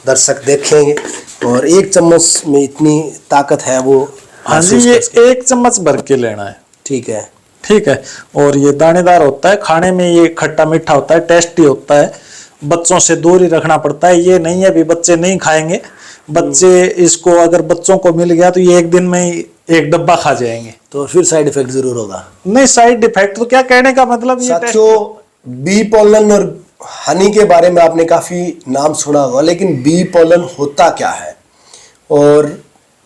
दर्शक देखेंगे। और 1 चम्मच में इतनी ताकत है वो। हाँ जी, ये 1 चम्मच भर के लेना है। ठीक है, ठीक है। और ये दानेदार होता है, खाने में ये खट्टा मीठा होता है, टेस्टी होता है। बच्चों से दूर ही रखना पड़ता है। ये नहीं है भी बच्चे नहीं खाएंगे, बच्चे इसको अगर बच्चों को मिल गया तो ये एक दिन में ही 1 डब्बा खा जाएंगे। तो फिर साइड इफेक्ट जरूर होगा। नहीं, साइड इफेक्ट तो क्या कहने का मतलब, ये साथियों, बी पोलन और हनी के बारे में आपने काफी नाम सुना होगा, लेकिन बी पोलन होता क्या है और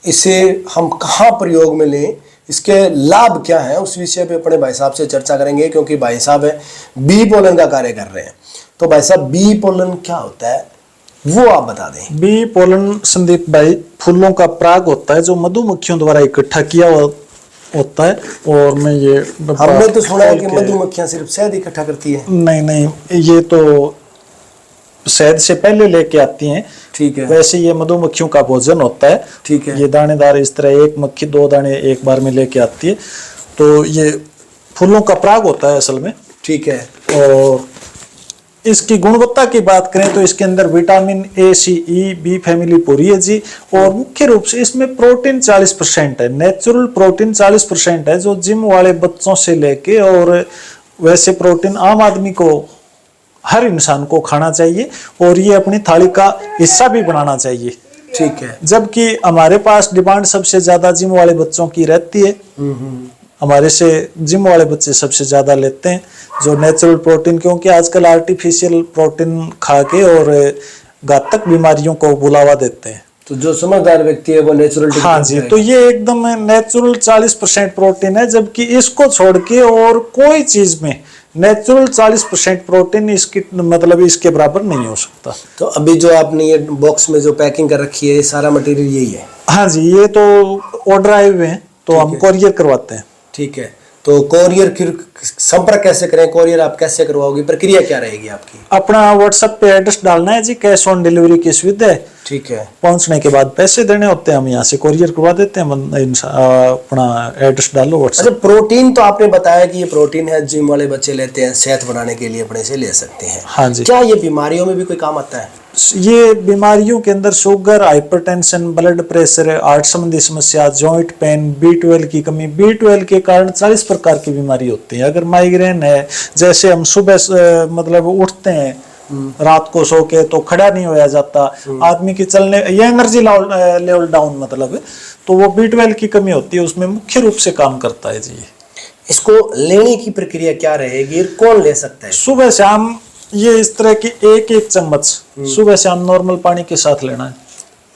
इसे हम कहाँ प्रयोग में लें, इसके लाभ क्या हैं, उस विषय पे अपने भाई साहब से चर्चा करेंगे। क्योंकि भाई साहब है बी पोलन का कार्य कर रहे हैं। तो भाई साहब, बी पोलन क्या होता है वो आप बता दें। बी पोलन संदीप भाई फूलों का पराग होता है जो मधुमक्खियों द्वारा इकट्ठा किया हुआ होता है। और मैं ये हमने तो सुना है कि मधुमक्खियां सिर्फ शहद इकट्ठा करती है। नहीं, ये तो शहद से पहले लेके आती हैं। ठीक है। वैसे ये मधुमक्खियों का भोजन होता है। ठीक है। ये दानेदार इस तरह 1 मक्खी 2 दाने एक बार में लेके आती है। तो ये फूलों का पराग होता है असल में। ठीक है। और इसकी गुणवत्ता की बात करें तो इसके अंदर vitamin A, C, E, B family पूरी है जी। और मुख्य रूप से इसमें प्रोटीन 40% है, नेचुरल प्रोटीन 40% है, जो जिम वाले बच्चों से लेके और वैसे प्रोटीन आम आदमी को, हर इंसान को खाना चाहिए और ये अपनी थाली का हिस्सा भी बनाना चाहिए। ठीक है। जबकि हमारे पास डिमांड सबसे ज्यादा जिम वाले बच्चों की रहती है। हमारे से जिम वाले बच्चे सबसे ज्यादा लेते हैं जो नेचुरल प्रोटीन, क्योंकि आजकल आर्टिफिशियल प्रोटीन खा के और घातक बीमारियों को बुलावा देते हैं। तो जो समझदार व्यक्ति है वो नेचुरल। हाँ जी, तो ये एकदम नेचुरल 40% प्रोटीन है। जबकि इसको छोड़ के और कोई चीज में नेचुरल 40% प्रोटीन इसकी मतलब इसके बराबर नहीं हो सकता। तो अभी जो आपने ये बॉक्स में जो पैकिंग कर रखी है, ये सारा मटेरियल यही है? हाँ जी, ये तो ऑर्डर आए हुए हैं तो हम कोरियर करवाते हैं। ठीक है। तो कोरियर की संपर्क कैसे करें, कोरियर आप कैसे करवाओगे, प्रक्रिया क्या रहेगी आपकी? अपना व्हाट्सएप पे एड्रेस डालना है जी, कैश ऑन डिलीवरी की सुविधा है। ठीक है। पहुंचने के बाद पैसे देने होते हैं, हम यहाँ से कोरियर करवा देते हैं। अपना एड्रेस डालो व्हाट्सएप। अच्छा, प्रोटीन तो आपने बताया कि ये प्रोटीन है, जिम वाले बच्चे लेते हैं, सेहत बनाने के लिए अपने से ले सकते हैं। हाँ जी। क्या ये बीमारियों में भी कोई काम आता है? ये बीमारियों के अंदर sugar, hypertension, blood pressure, heart संबंधी समस्या, जॉइंट पेन, B12 की कमी, B12 के कारण 40 प्रकार की बीमारी होती है। अगर माइग्रेन है, जैसे हम सुबह मतलब उठते हैं रात को सो के तो खड़ा नहीं होया जाता, आदमी की चलने ये एनर्जी लेवल डाउन मतलब, तो वो B12 की कमी होती है, उसमें मुख्य रूप से काम करता है जी। इसको लेने की प्रक्रिया क्या रहेगी, कौन ले सकता है? सुबह शाम ये इस तरह की 1 चम्मच सुबह शाम नॉर्मल पानी के साथ लेना है।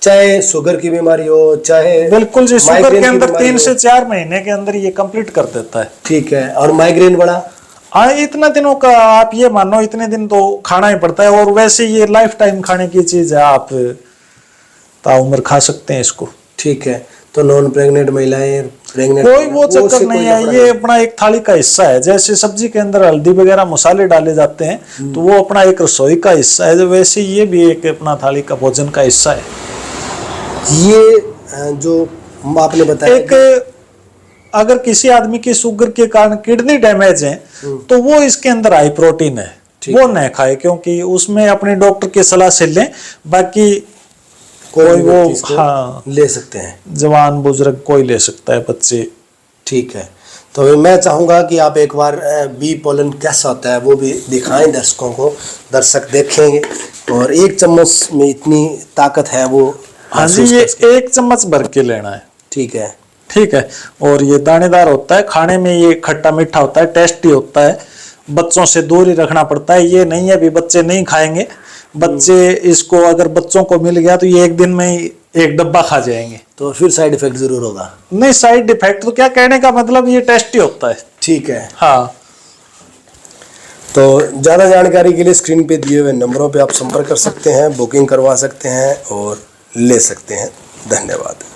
चाहे शुगर की बीमारी हो, चाहे बिल्कुल जी, शुगर के अंदर 3 से 4 महीने के अंदर ये कंप्लीट कर देता है। ठीक है। और माइग्रेन बड़ा? हाँ, इतना दिनों का आप ये मानो, इतने दिन तो खाना ही पड़ता है। और वैसे ये लाइफ टाइम खाने की चीज है, आप ताउम्र खा सकते हैं इसको। ठीक है। तो नॉन प्रेग्नेंट महिलाएं, प्रेग्नेंट, कोई वो चक्कर नहीं है, ये अपना एक थाली का हिस्सा है। जैसे सब्जी के अंदर हल्दी वगैरह मसाले डाले जाते हैं तो वो अपना एक रसोई का हिस्सा है, वैसे ये भी एक अपना थाली का भोजन का हिस्सा है। ये जो आपने बताया, एक अगर किसी आदमी की शुगर के कारण किडनी डैमेज है तो वो इसके अंदर हाई प्रोटीन है, वो न खाए, क्योंकि उसमें अपने डॉक्टर की सलाह से लें। बाकी कोई वो हाँ ले सकते हैं, जवान बुजुर्ग कोई ले सकता है, बच्चे। ठीक है। तो मैं चाहूँगा कि आप एक बार बी पोलन कैसा होता है वो भी दिखाएं दर्शकों को, दर्शक देखेंगे। और 1 चम्मच में इतनी ताकत है वो। हाँ जी, ये 1 चम्मच भर के लेना है। ठीक है। ठीक है। और ये दानेदार होता है, खाने में ये खट्टा मीठा होता है, टेस्टी होता है। बच्चों से दूर ही रखना पड़ता है। ये नहीं है भी बच्चे नहीं खाएंगे, बच्चे इसको अगर बच्चों को मिल गया तो ये एक दिन में ही 1 डब्बा खा जाएंगे। तो फिर साइड इफेक्ट जरूर होगा। नहीं, साइड इफेक्ट तो क्या कहने का मतलब, ये टेस्टी होता है। ठीक है। हाँ। तो ज़्यादा जानकारी के लिए स्क्रीन पे दिए हुए नंबरों पे आप संपर्क कर सकते हैं, बुकिंग करवा सकते हैं और ले सकते हैं। धन्यवाद।